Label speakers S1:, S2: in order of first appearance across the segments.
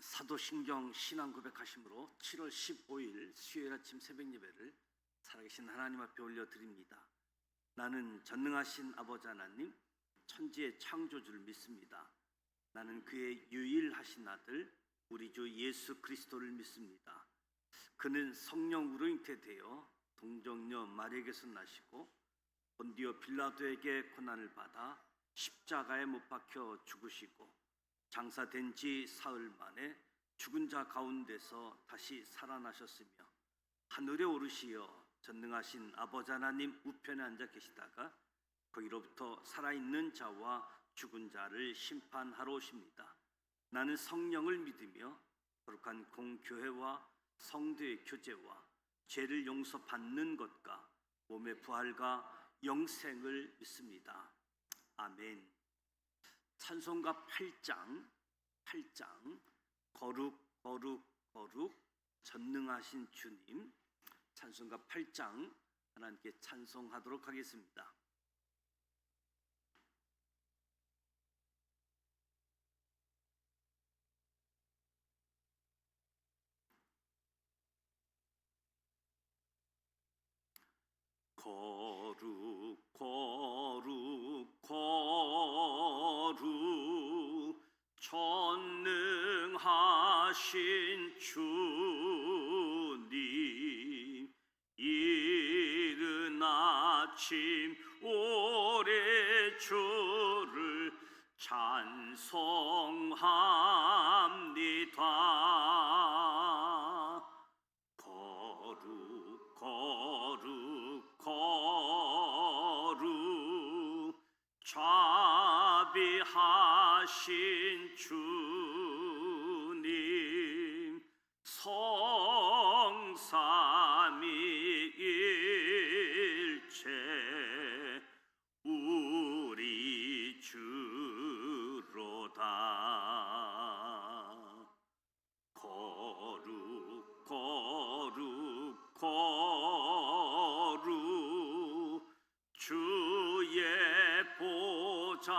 S1: 사도신경 신앙 고백하심으로 7월 15일 수요일 아침 새벽 예배를 살아계신 하나님 앞에 올려드립니다. 나는 전능하신 아버지 하나님, 천지의 창조주를 믿습니다. 나는 그의 유일하신 아들 우리 주 예수 그리스도를 믿습니다. 그는 성령으로 잉태되어 동정녀 마리아에게서 나시고 본디오 빌라도에게 고난을 받아 십자가에 못 박혀 죽으시고 장사된 지 사흘 만에 죽은 자 가운데서 다시 살아나셨으며 하늘에 오르시어 전능하신 아버지 하나님 우편에 앉아 계시다가 거기로부터 살아있는 자와 죽은 자를 심판하러 오십니다. 나는 성령을 믿으며 거룩한 공교회와 성도의 교제와 죄를 용서받는 것과 몸의 부활과 영생을 믿습니다. 아멘. 찬송가 8장 거룩 거룩 거룩 전능하신 주님, 찬송가 8장 하나님께 찬송하도록 하겠습니다. 거룩 거룩 거룩 전능하신 주님, 이른 아침 오래 주를 찬송합니다. 거룩 거룩 거룩 자비하신 주님, 성삼위일체 우리 주로다. 거룩 거룩 거룩 주의 보좌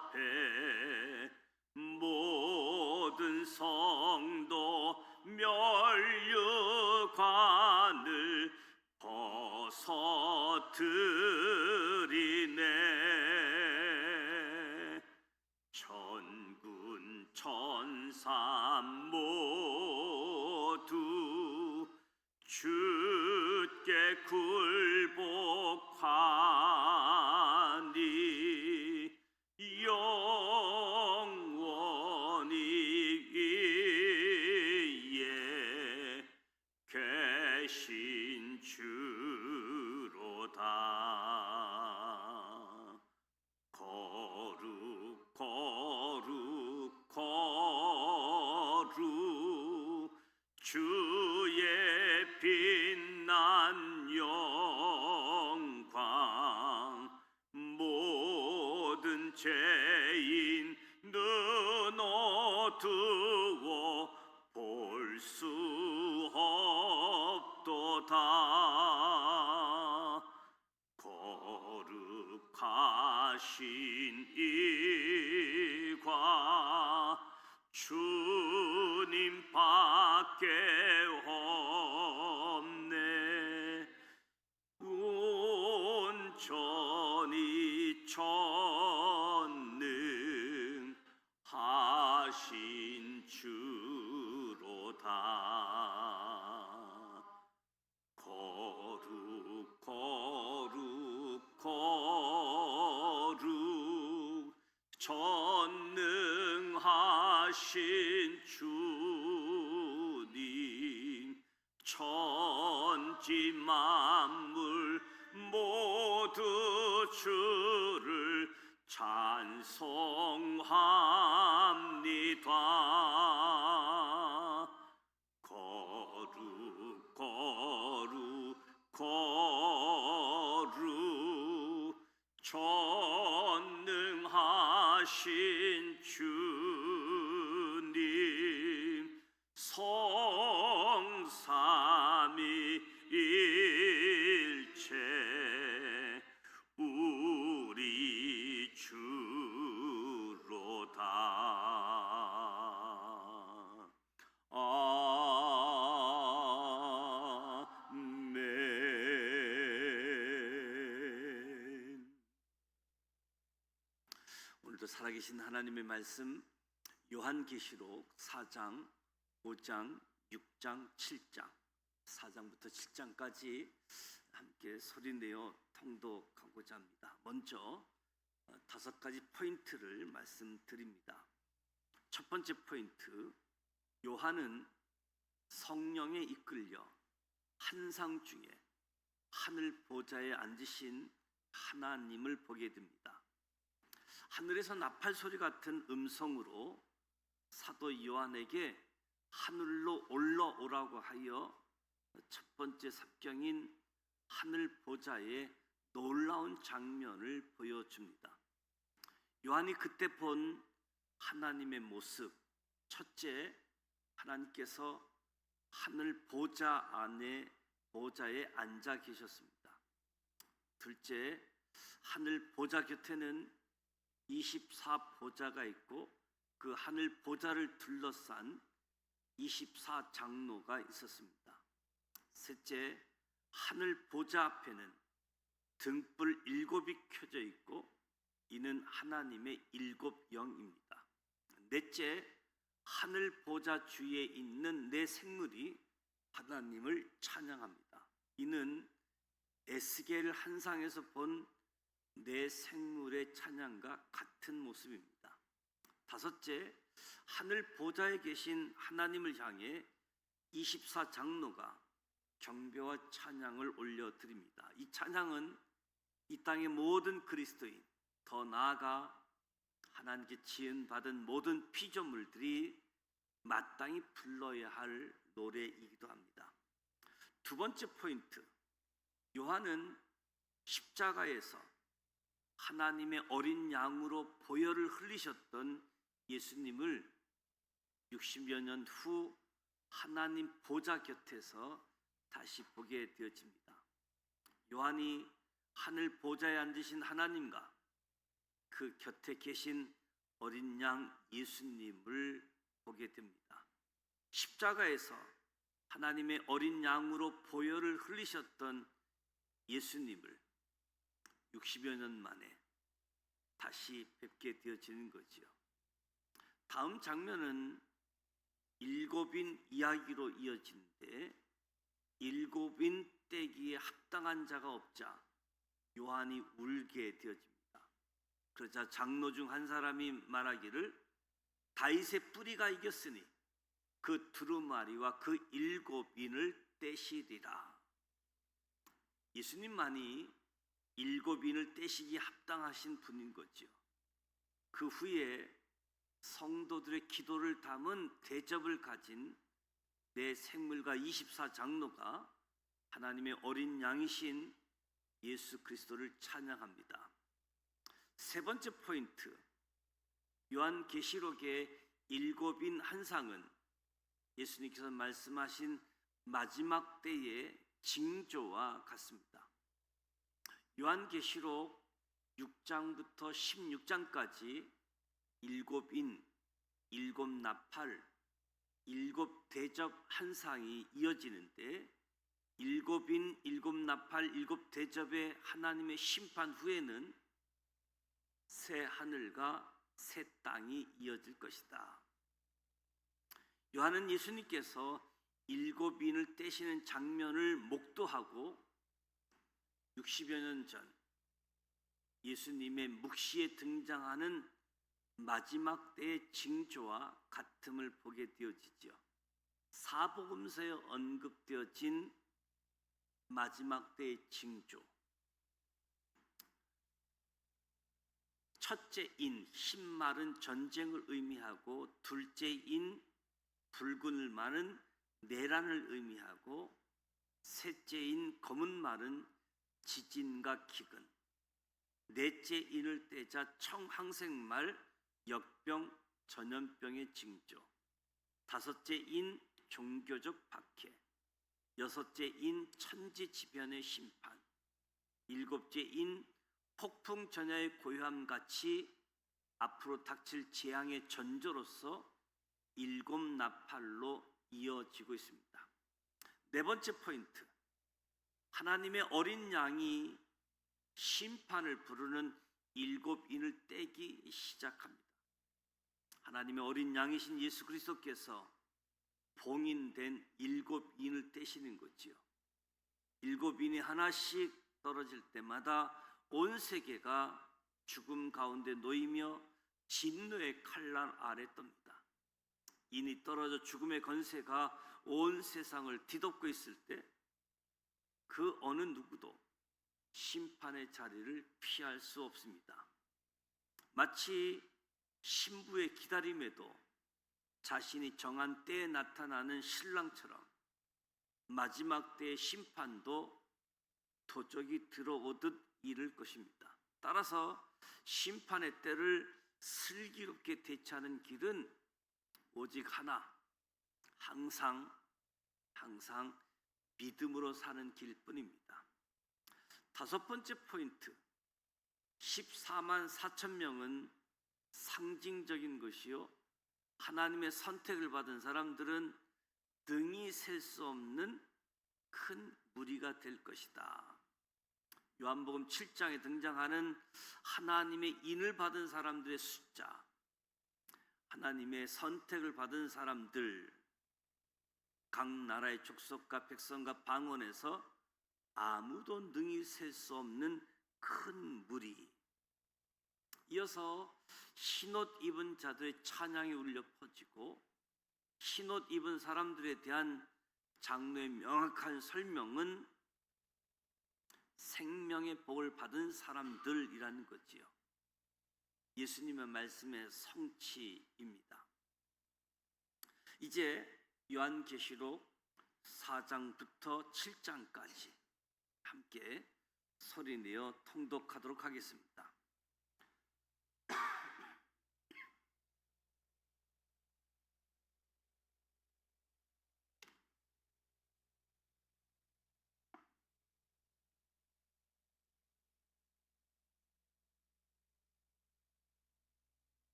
S1: 앞에 모든 성도 면류관을 벗어드리네. 천군 천사 모두 주께 굴복하니 영원히 위에 계신 주로다. 거룩 거룩 거룩 주의 빛난 영광, 모든 죄인 눈 어두워 볼 수 없도다. 거룩하신 이과 주님밖에 없네. 온전히 전능하신 주로다. 거룩 거룩 거룩 전능하신 주님, 천지 만물 모두 주를 찬송합니다. 거룩 거룩 거룩 전능하신 주님, 성삼위일체 우리 주로다. 오늘도 살아계신 하나님의 말씀 요한계시록 4장, 5장, 6장, 7장 4장부터 7장까지 함께 소리내어 통독하고자 합니다. 먼저 5가지 포인트를 말씀드립니다. 첫 번째 포인트, 요한은 성령에 이끌려 환상 중에 하늘 보좌에 앉으신 하나님을 보게 됩니다. 하늘에서 나팔 소리 같은 음성으로 사도 요한에게 하늘로 올라오라고 하여 첫 번째 삽경인 하늘 보좌의 놀라운 장면을 보여줍니다. 요한이 그때 본 하나님의 모습, 첫째, 하나님께서 하늘 보좌 안에 보좌에 앉아 계셨습니다. 둘째, 하늘 보좌 곁에는 24보좌가 있고 그 하늘 보좌를 둘러싼 24장로가 있었습니다. 셋째, 하늘 보좌 앞에는 등불 7이 켜져 있고 이는 하나님의 7영입니다. 넷째, 하늘 보좌 주위에 있는 네 생물이 하나님을 찬양합니다. 이는 에스겔 환상에서 본 네 생물의 찬양과 같은 모습입니다. 다섯째, 하늘 보좌에 계신 하나님을 향해 24장로가 경배와 찬양을 올려드립니다. 이 찬양은 이 땅의 모든 그리스도인, 더 나아가 하나님께 지은받은 모든 피조물들이 마땅히 불러야 할 노래이기도 합니다. 두 번째 포인트, 요한은 십자가에서 하나님의 어린 양으로 보혈을 흘리셨던 예수님을 60여 년 후 하나님 보좌 곁에서 다시 보게 되어집니다. 요한이 하늘 보좌에 앉으신 하나님과 그 곁에 계신 어린 양 예수님을 보게 됩니다. 십자가에서 하나님의 어린 양으로 보혈을 흘리셨던 예수님을 60여 년 만에 다시 뵙게 되어지는 거지요. 다음 장면은 7인 이야기로 이어지는데 7인 떼기에 합당한 자가 없자 요한이 울게 되어집니다. 그러자 장로 중 한 사람이 말하기를 다윗의 뿌리가 이겼으니 그 두루마리와 그 7인을 떼시리라. 예수님만이 7인을 떼시기 합당하신 분인 거죠. 그 후에 성도들의 기도를 담은 대접을 가진 네 생물과 24장로가 하나님의 어린 양이신 예수 그리스도를 찬양합니다. 세 번째 포인트, 요한계시록의 7인 환상은 예수님께서 말씀하신 마지막 때의 징조와 같습니다. 요한계시록 6장부터 16장까지 7인, 7나팔, 7대접 환상이 이어지는데 7인, 7나팔, 7대접의 하나님의 심판 후에는 새 하늘과 새 땅이 이어질 것이다. 요한은 예수님께서 7인을 떼시는 장면을 목도하고 60여 년 전 예수님의 묵시에 등장하는 마지막 때의 징조와 같음을 보게 되어지죠. 사복음서에 언급되어진 마지막 때의 징조, 첫째 인 흰말은 전쟁을 의미하고 둘째 인 붉은 말은 내란을 의미하고 셋째 인 검은 말은 지진과 기근, 넷째 인을 떼자 청황생말, 역병, 전염병의 징조, 다섯째 인 종교적 박해, 여섯째 인 천지지변의 심판, 일곱째 인 폭풍 전야의 고요함같이 앞으로 닥칠 재앙의 전조로서 7나팔로 이어지고 있습니다. 네 번째 포인트, 하나님의 어린 양이 심판을 부르는 일곱 인을 떼기 시작합니다. 하나님의 어린 양이신 예수 그리스도께서 봉인된 일곱 인을 떼시는 거지요. 일곱 인이 하나씩 떨어질 때마다 온 세계가 죽음 가운데 놓이며 진노의 칼날 아래 떱니다. 인이 떨어져 죽음의 권세가 온 세상을 뒤덮고 있을 때 그 어느 누구도 심판의 자리를 피할 수 없습니다. 마치 신부의 기다림에도 자신이 정한 때에 나타나는 신랑처럼 마지막 때의 심판도 도적이 들어오듯 이를 것입니다. 따라서 심판의 때를 슬기롭게 대처하는 길은 오직 하나, 항상 믿음으로 사는 길뿐입니다. 다섯 번째 포인트, 14만 4천 명은 상징적인 것이요, 하나님의 선택을 받은 사람들은 등이 셀 수 없는 큰 무리가 될 것이다. 요한복음 7장에 등장하는 하나님의 인을 받은 사람들의 숫자, 하나님의 선택을 받은 사람들, 각 나라의 족속과 백성과 방언에서 아무도 능히 셀 수 없는 큰 무리. 이어서 흰옷 입은 자들의 찬양이 울려 퍼지고, 흰옷 입은 사람들에 대한 장로의 명확한 설명은 생명의 복을 받은 사람들이라는 거지요. 예수님의 말씀의 성취입니다. 이제 요한계시록 4장부터 7장까지 함께 소리내어 통독하도록 하겠습니다.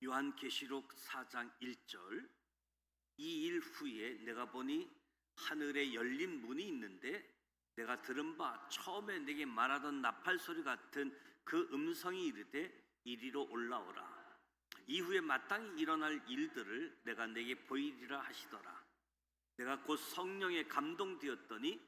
S1: 요한계시록 4장 1절, 이 일 후에 내가 보니 하늘에 열린 문이 있는데 내가 들은 바 처음에 내게 말하던 나팔 소리 같은 그 음성이 이르되 이리로 올라오라. 이후에 마땅히 일어날 일들을 내가 내게 보이리라 하시더라. 내가 곧 성령에 감동되었더니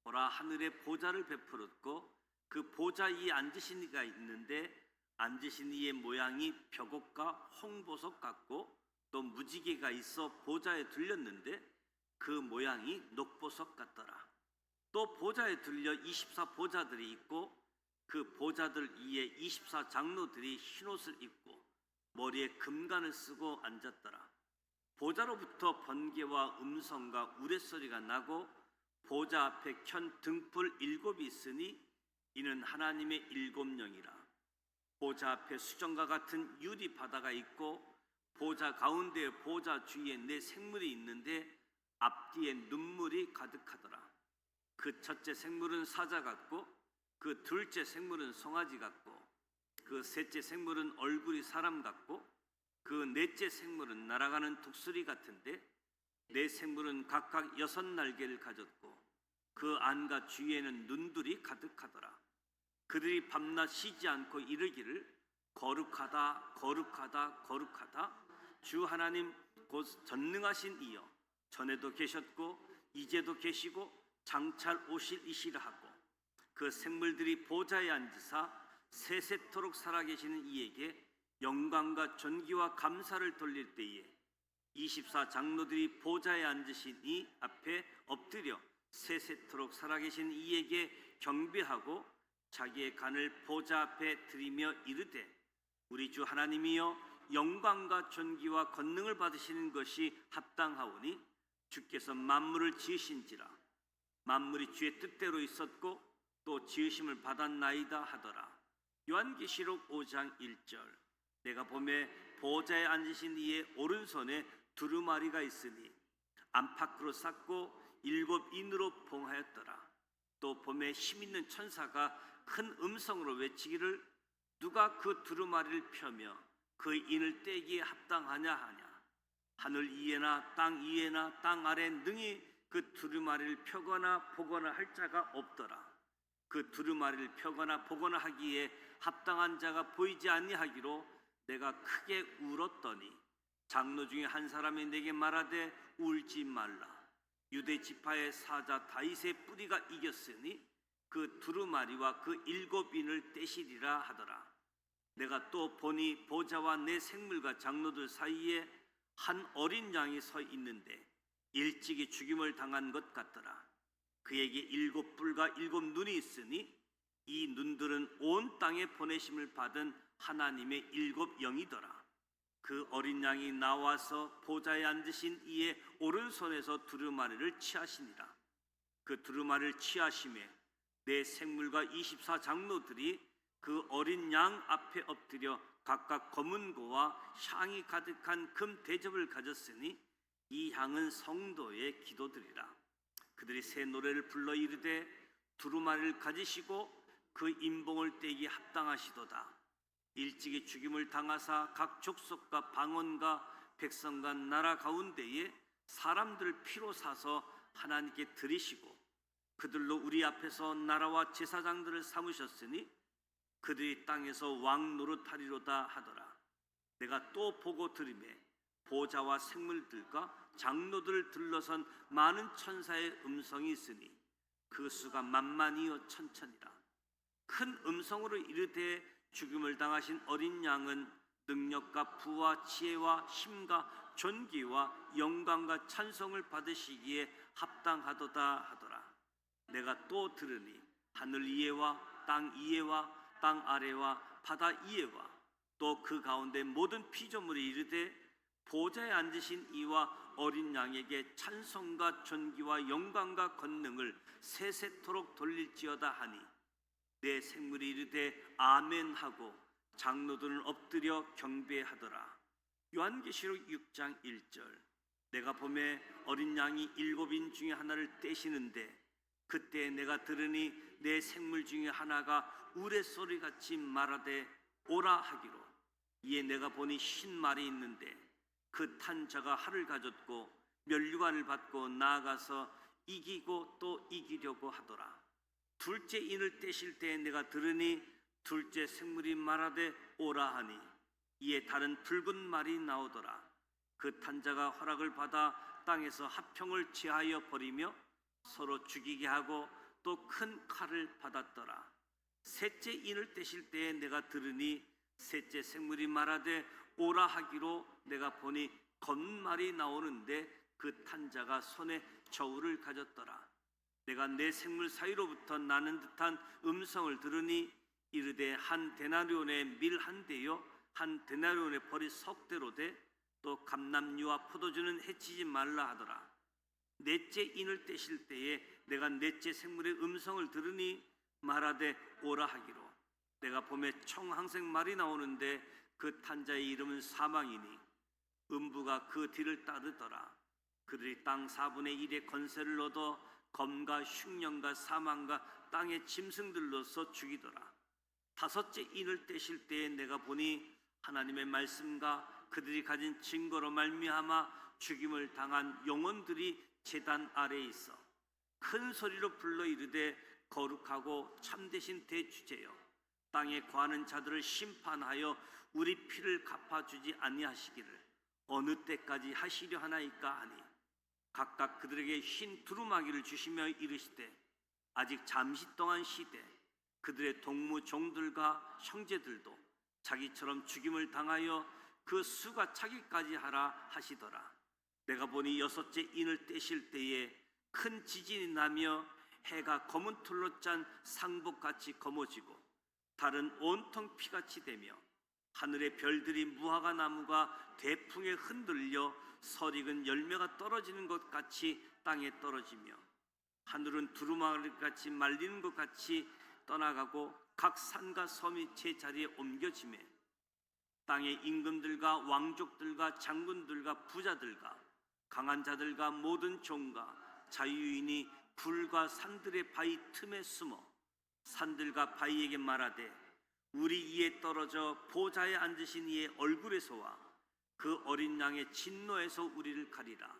S1: 보라, 하늘에 보좌를 베풀었고 그 보좌 위에 앉으신 이가 있는데 앉으신 이의 모양이 벽옥과 홍보석 같고 또 무지개가 있어 보좌에 들렸는데 그 모양이 녹보석 같더라. 또 보좌에 들려 24보좌들이 있고 그 보좌들 위에 24장로들이 흰옷을 입고 머리에 금관을 쓰고 앉았더라. 보좌로부터 번개와 음성과 우레소리가 나고 보좌 앞에 켠 등불 7이 있으니 이는 하나님의 7영이라. 보좌 앞에 수정과 같은 유리 바다가 있고 보좌 가운데 보좌 주위에 4 생물이 있는데 앞뒤에 눈물이 가득하더라. 그 첫째 생물은 사자 같고 그 둘째 생물은 송아지 같고 그 셋째 생물은 얼굴이 사람 같고 그 넷째 생물은 날아가는 독수리 같은데 4 생물은 각각 6 날개를 가졌고 그 안과 주위에는 눈들이 가득하더라. 그들이 밤낮 쉬지 않고 이르기를 거룩하다 거룩하다 거룩하다 주 하나님 곧 전능하신 이여, 전에도 계셨고 이제도 계시고 장차 오실 이시라 하고 그 생물들이 보좌에 앉으사 세세토록 살아계시는 이에게 영광과 존귀와 감사를 돌릴 때에 24장로들이 보좌에 앉으신 이 앞에 엎드려 세세토록 살아계신 이에게 경배하고 자기의 간을 보좌 앞에 드리며 이르되 우리 주 하나님이여, 영광과 존귀와 권능을 받으시는 것이 합당하오니 주께서 만물을 지으신지라. 만물이 주의 뜻대로 있었고 또 지으심을 받았나이다 하더라. 요한계시록 5장 1절, 내가 보매 보좌에 앉으신 이의 오른손에 두루마리가 있으니 안팎으로 쌓고 7 인으로 봉하였더라. 또 보매 힘있는 천사가 큰 음성으로 외치기를 누가 그 두루마리를 펴며 그 인을 떼기에 합당하냐 하냐. 하늘 위에나 땅 위에나 땅 아래 능히 그 두루마리를 펴거나 보거나 할 자가 없더라. 그 두루마리를 펴거나 보거나 하기에 합당한 자가 보이지 아니하기로 내가 크게 울었더니 장로 중에 한 사람이 내게 말하되 울지 말라. 유대 지파의 사자 다윗의 뿌리가 이겼으니 그 두루마리와 그 7인을 떼시리라 하더라. 내가 또 보니 보좌와 내 생물과 장로들 사이에 한 어린 양이 서 있는데 일찍이 죽임을 당한 것 같더라. 그에게 7뿔과 7눈이 있으니 이 눈들은 온 땅에 보내심을 받은 하나님의 7영이더라. 그 어린 양이 나와서 보좌에 앉으신 이의 오른손에서 두루마리를 취하시니라. 그 두루마리를 취하심에 내 생물과 24장로들이 그 어린 양 앞에 엎드려 각각 검은 고와 향이 가득한 금 대접을 가졌으니 이 향은 성도의 기도들이라. 그들이 새 노래를 불러 이르되 두루마리를 가지시고 그 인봉을 떼기 합당하시도다. 일찍이 죽임을 당하사 각 족속과 방언과 백성과 나라 가운데에 사람들 피로 사서 하나님께 드리시고 그들로 우리 앞에서 나라와 제사장들을 삼으셨으니 그들이 땅에서 왕 노릇하리로다 하더라. 내가 또 보고 들으매 보좌와 생물들과 장로들을 둘러선 많은 천사의 음성이 있으니 그 수가 만만이요 천천이라. 큰 음성으로 이르되 죽임을 당하신 어린 양은 능력과 부와 지혜와 힘과 존귀와 영광과 찬송을 받으시기에 합당하도다 하더라. 내가 또 들으니 하늘 이에와 땅 이에와 땅 아래와 바다 이에와 또 그 가운데 모든 피조물이 이르되 보좌에 앉으신 이와 어린 양에게 찬송과 존귀와 영광과 권능을 세세토록 돌릴지어다 하니 내 생물이 이르되 아멘 하고 장로들은 엎드려 경배하더라. 요한계시록 6장 1절. 내가 보매 어린 양이 7인 중에 하나를 떼시는데 그때 내가 들으니 내 생물 중에 하나가 우레소리같이 말하되 오라 하기로. 이에 내가 보니 흰 말이 있는데 그 탄 자가 활을 가졌고 면류관을 받고 나아가서 이기고 또 이기려고 하더라. 둘째 인을 떼실 때에 내가 들으니 둘째 생물이 말하되 오라 하니 이에 다른 붉은 말이 나오더라. 그 탄 자가 허락을 받아 땅에서 화평을 제하여 버리며 서로 죽이게 하고 또 큰 칼을 받았더라. 셋째 인을 떼실 때에 내가 들으니 셋째 생물이 말하되 오라 하기로 내가 보니 검은 말이 나오는데 그 탄 자가 손에 저울을 가졌더라. 내가 내 생물 사이로부터 나는 듯한 음성을 들으니 이르되 한 데나리온의 밀 한 대요 한 데나리온의 벌이 석 대로 돼 또 감람류와 포도주는 해치지 말라 하더라. 넷째 인을 떼실 때에 내가 넷째 생물의 음성을 들으니 말하되 오라 하기로 내가 봄에 청항색 말이 나오는데 그 탄자의 이름은 사망이니 음부가 그 뒤를 따르더라. 그들이 땅 4분의 1의 건세를 얻어 검과 흉년과 사망과 땅의 짐승들로서 죽이더라. 다섯째 인을 떼실 때에 내가 보니 하나님의 말씀과 그들이 가진 증거로 말미암아 죽임을 당한 영혼들이 제단 아래에 있어 큰 소리로 불러 이르되 거룩하고 참되신 대주제여 땅에 거하는 자들을 심판하여 우리 피를 갚아주지 아니하시기를 어느 때까지 하시려 하나이까 하니 각각 그들에게 흰 두루마기를 주시며 이르시되 아직 잠시 동안 쉬되 그들의 동무 종들과 형제들도 자기처럼 죽임을 당하여 그 수가 차기까지 하라 하시더라. 내가 보니 여섯째 인을 떼실 때에 큰 지진이 나며 해가 검은 털로 짠 상복같이 검어지고 달은 온통 피같이 되며 하늘의 별들이 무화과 나무가 대풍에 흔들려 설익은 열매가 떨어지는 것 같이 땅에 떨어지며 하늘은 두루마리같이 말리는 것 같이 떠나가고 각 산과 섬이 제 자리에 옮겨지매 땅의 임금들과 왕족들과 장군들과 부자들과 강한 자들과 모든 종과 자유인이 불과 산들의 바위 틈에 숨어 산들과 바위에게 말하되 우리 이에 떨어져 보좌에 앉으신 이의 얼굴에서와 그 어린 양의 진노에서 우리를 가리라.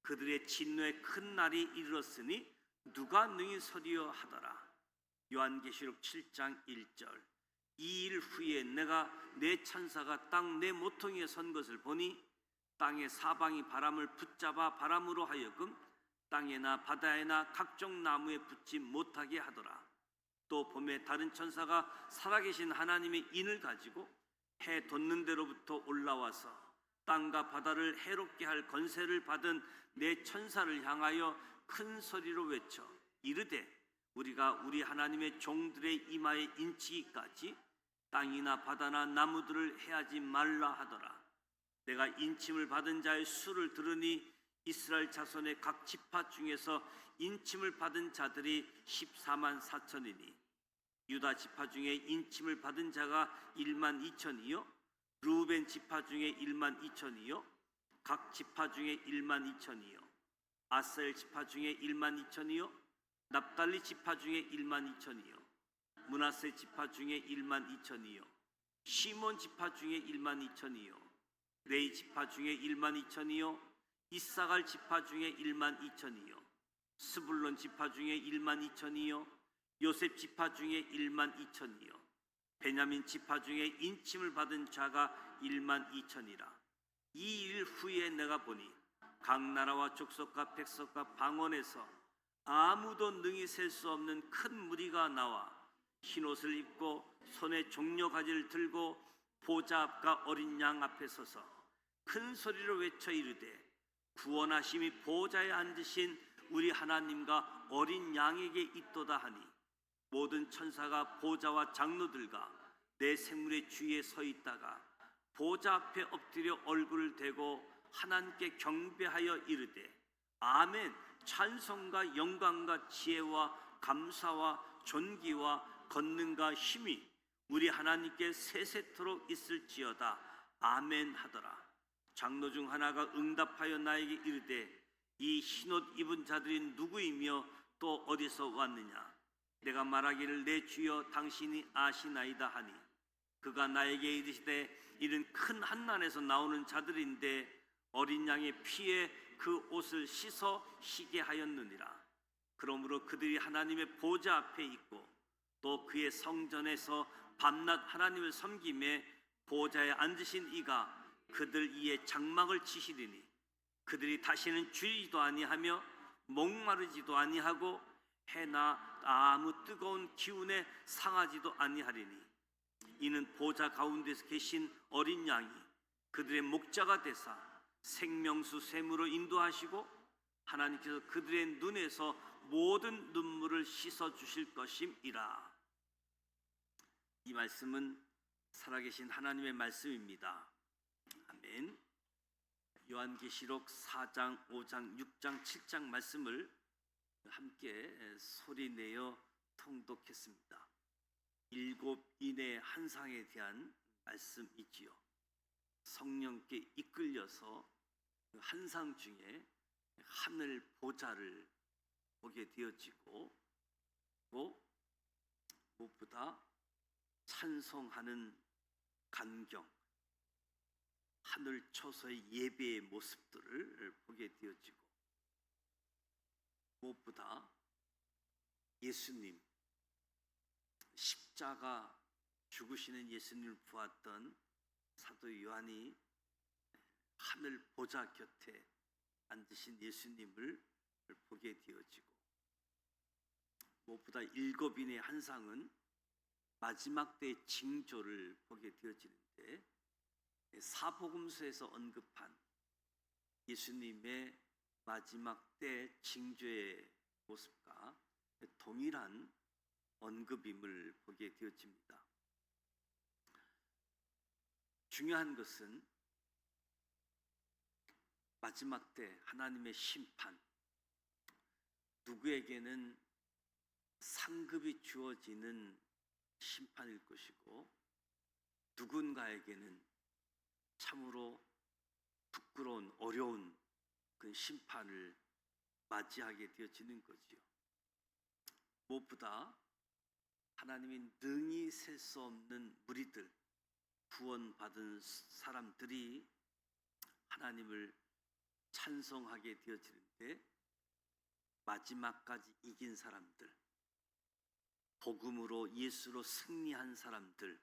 S1: 그들의 진노의 큰 날이 이르렀으니 누가 능히 서리요 하더라. 요한계시록 7장 1절. 이 일 후에 내가 내 천사가 땅 내 모퉁이에 선 것을 보니 땅의 사방이 바람을 붙잡아 바람으로 하여금 땅에나 바다에나 각종 나무에 붙지 못하게 하더라. 또 봄에 다른 천사가 살아계신 하나님의 인을 가지고 해 돋는 데로부터 올라와서 땅과 바다를 해롭게 할 권세를 받은 내 천사를 향하여 큰 소리로 외쳐 이르되 우리가 우리 하나님의 종들의 이마에 인치기까지 땅이나 바다나 나무들을 해하지 말라 하더라. 내가 인침을 받은 자의 수를 들으니 이스라엘 자손의 각 지파 중에서 인침을 받은 자들이 14만 4천이니 유다 지파 중에 인침을 받은 자가 1만 2천이요 르우벤 지파 중에 1만 2천이요 각 지파 중에 1만 2천이요 아셀 지파 중에 1만 2천이요 납달리 지파 중에 1만 2천이요 므낫세 지파 중에 1만 2천이요 시몬 지파 중에 1만 2천이요 레이 지파 중에 1만 2천이요 이사갈 지파 중에 1만 2천이요 스불론 지파 중에 1만 2천이요 요셉 지파 중에 1만 2천이요 베냐민 지파 중에 인침을 받은 자가 1만 2천이라. 이 일 후에 내가 보니 각 나라와 족속과 백성과 방언에서 아무도 능히 셀 수 없는 큰 무리가 나와 흰옷을 입고 손에 종려가지를 들고 보좌 앞과 어린 양 앞에 서서 큰 소리로 외쳐 이르되 구원하심이 보좌에 앉으신 우리 하나님과 어린 양에게 있도다 하니 모든 천사가 보좌와 장로들과 내 생물의 주위에 서 있다가 보좌 앞에 엎드려 얼굴을 대고 하나님께 경배하여 이르되 아멘. 찬송과 영광과 지혜와 감사와 존귀와 권능과 힘이 우리 하나님께 세세토록 있을지어다. 아멘 하더라. 장로 중 하나가 응답하여 나에게 이르되 이 흰옷 입은 자들이 누구이며 또 어디서 왔느냐. 내가 말하기를 내 주여 당신이 아시나이다 하니 그가 나에게 이르시되 이는 큰 한난에서 나오는 자들인데 어린 양의 피에 그 옷을 씻어 희게 하였느니라. 그러므로 그들이 하나님의 보좌 앞에 있고 또 그의 성전에서 밤낮 하나님을 섬기매 보좌에 앉으신 이가 그들 이에 장막을 치시리니 그들이 다시는 줄이지도 아니하며 목마르지도 아니하고 해나 아무 뜨거운 기운에 상하지도 아니하리니 이는 보좌 가운데서 계신 어린 양이 그들의 목자가 되사 생명수 샘으로 인도하시고 하나님께서 그들의 눈에서 모든 눈물을 씻어 주실 것임이라. 이 말씀은 살아계신 하나님의 말씀입니다. 아멘. 요한계시록 4장, 5장, 6장, 7장 말씀을 함께 소리내어 통독했습니다. 7인의 한상에 대한 말씀이지요. 성령께 이끌려서 그 한상 중에 하늘 보좌를 보게 되어지고 또 무엇보다 찬송하는 간경, 하늘 초소의 예배의 모습들을 보게 되어지고 무엇보다 예수님, 십자가 죽으시는 예수님을 보았던 사도 요한이 하늘 보좌 곁에 앉으신 예수님을 보게 되어지고 무엇보다 7인의 한상은 마지막 때의 징조를 보게 되어지는데 사복음서에서 언급한 예수님의 마지막 때 징조의 모습과 동일한 언급임을 보게 되어집니다. 중요한 것은 마지막 때 하나님의 심판, 누구에게는 상급이 주어지는 심판일 것이고 누군가에게는 참으로 부끄러운 어려운 그 심판을 맞이하게 되어지는 거지요. 무엇보다 하나님이 능히 셀 수 없는 무리들, 구원받은 사람들이 하나님을 찬송하게 되어지는데 마지막까지 이긴 사람들, 복음으로 예수로 승리한 사람들,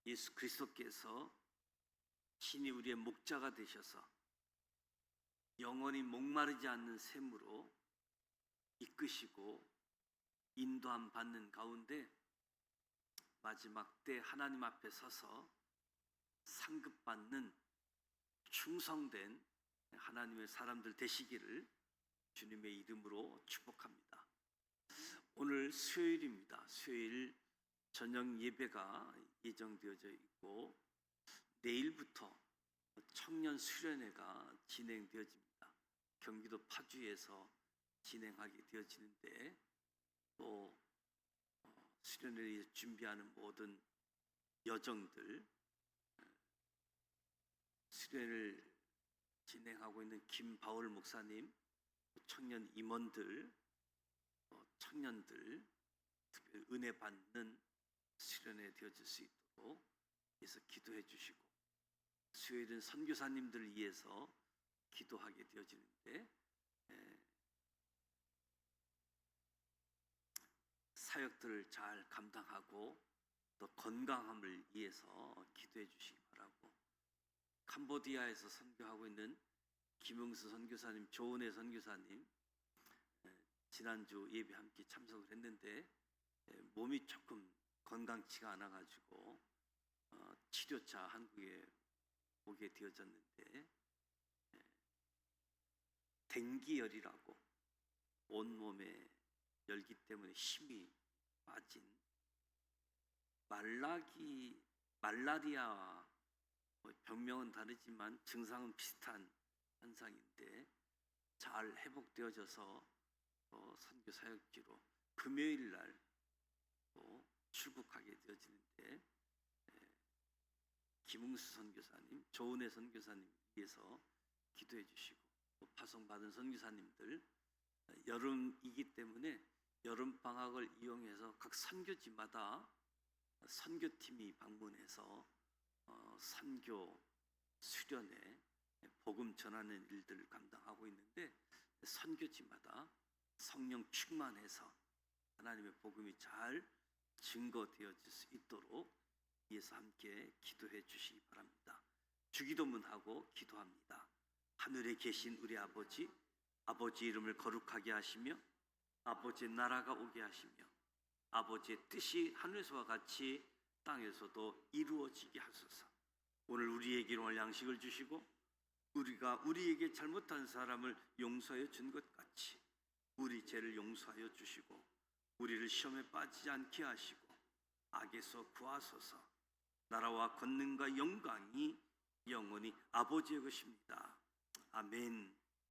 S1: 예수 그리스도께서 친히 우리의 목자가 되셔서 영원히 목마르지 않는 샘으로 이끄시고 인도함 받는 가운데 마지막 때 하나님 앞에 서서 상급받는 충성된 하나님의 사람들 되시기를 주님의 이름으로 축복합니다. 오늘 수요일입니다. 수요일 저녁 예배가 예정되어져 있고 내일부터 청년 수련회가 진행되어집니다. 경기도 파주에서 진행하게 되어지는데 또 수련회를 준비하는 모든 여정들, 수련회를 진행하고 있는 김바울 목사님, 청년 임원들, 청년들 특별히 은혜 받는 수련회 되어질 수 있도록 위해서 기도해 주시고, 수요일은 선교사님들을 위해서 기도하게 되어지는데 사역들을 잘 감당하고 또 건강함을 위해서 기도해 주시기 바라고, 캄보디아에서 선교하고 있는 김응수 선교사님, 조은혜 선교사님 지난주 예배 함께 참석을 했는데 몸이 조금 건강치가 않아가지고 치료차 한국에 오게 되어졌는데 댕기열이라고 온몸에 열기 때문에 힘이 빠진 말라리아와 병명은 다르지만 증상은 비슷한 현상인데 잘 회복되어져서 선교 사역지로 금요일 날 출국하게 되어지는데 김웅수 선교사님, 조은혜 선교사님 위해서 기도해 주시고, 또 파송받은 선교사님들 여름이기 때문에 여름 방학을 이용해서 각 선교지마다 선교팀이 방문해서 선교 수련회 복음 전하는 일들을 감당하고 있는데 선교지마다 성령 충만해서 하나님의 복음이 잘 증거되어질 수 있도록 위해서 함께 기도해 주시기 바랍니다. 주기도문하고 기도합니다. 하늘에 계신 우리 아버지, 아버지 이름을 거룩하게 하시며 아버지의 나라가 오게 하시며 아버지의 뜻이 하늘에서와 같이 땅에서도 이루어지게 하소서. 오늘 우리에게 오늘 양식을 주시고 우리가 우리에게 잘못한 사람을 용서하여 준 것 같이 우리 죄를 용서하여 주시고 우리를 시험에 빠지지 않게 하시고 악에서 구하소서. 나라와 권능과 영광이 영원히 아버지의 것입니다. 아멘.